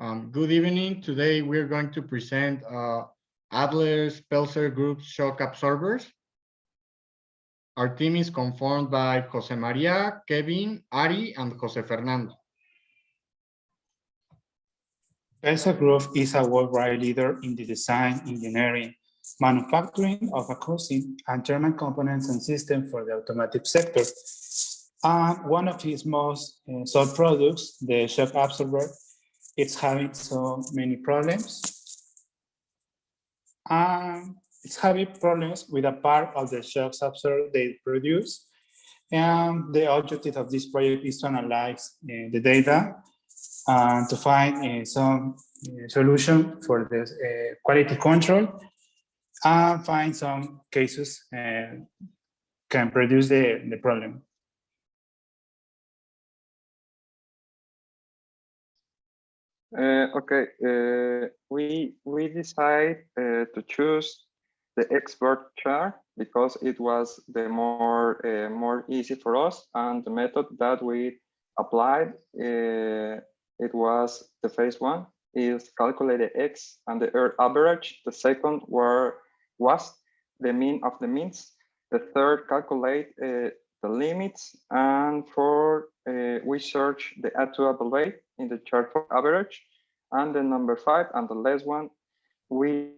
Good evening. Today we're going to present Adler's Pelzer Group's shock absorbers. Our team is conformed by Jose Maria, Kevin, Ari, and Jose Fernando. Pelzer Group is a worldwide leader in the design, engineering, manufacturing of acoustic and thermal components and systems for the automotive sector. One of its most sold products, the shock absorber, it's having so many problems. It's having problems with a part of the shock absorber they produce. And the objective of this project is to analyze the data and to find some solution for the quality control and find some cases can produce the problem. We decide to choose the export chart because it was the more easy for us, and the method that we applied it was the first one is calculated X and the average. The second was the mean of the means. The third calculate the limits, and for we search the actual value in the chart for average, and the number 5 and the last one we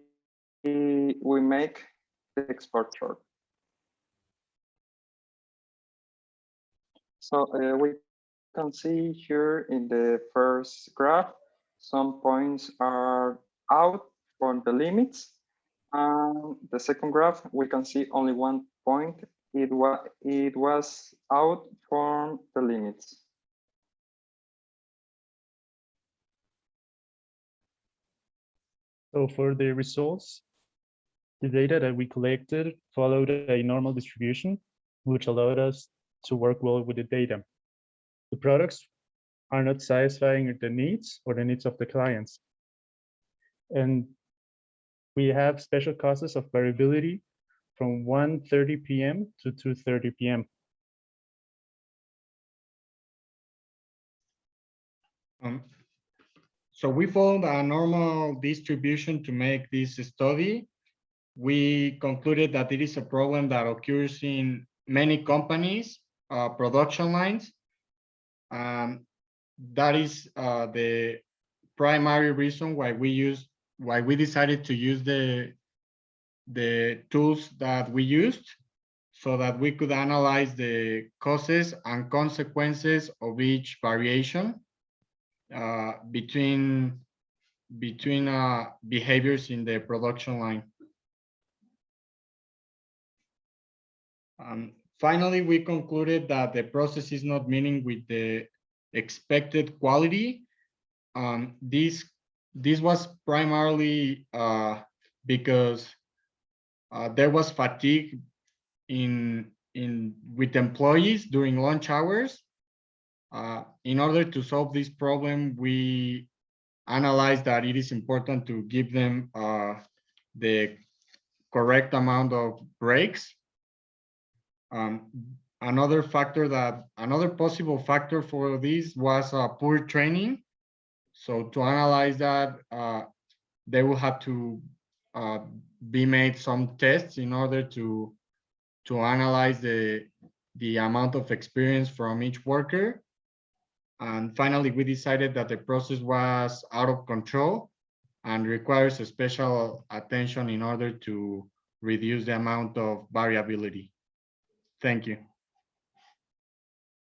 make the export chart. So we can see here in the first graph some points are out from the limits, and the second graph we can see only one point. It was out from the limits. So for the results, the data that we collected followed a normal distribution, which allowed us to work well with the data. The products are not satisfying the needs or the needs of the clients. And we have special causes of variability from 1:30 p.m. to 2:30 p.m. So we followed a normal distribution to make this study. We concluded that it is a problem that occurs in many companies, production lines. That is the primary reason why we decided to use the tools that we used, so that we could analyze the causes and consequences of each variation between behaviors in the production line. Finally, we concluded that the process is not meeting with the expected quality. This was primarily because there was fatigue with employees during lunch hours. In order to solve this problem, we analyzed that it is important to give them the correct amount of breaks. Another possible factor for this was poor training. So to analyze that, they will have to be made some tests in order to analyze the amount of experience from each worker. And finally, we decided that the process was out of control and requires a special attention in order to reduce the amount of variability. Thank you.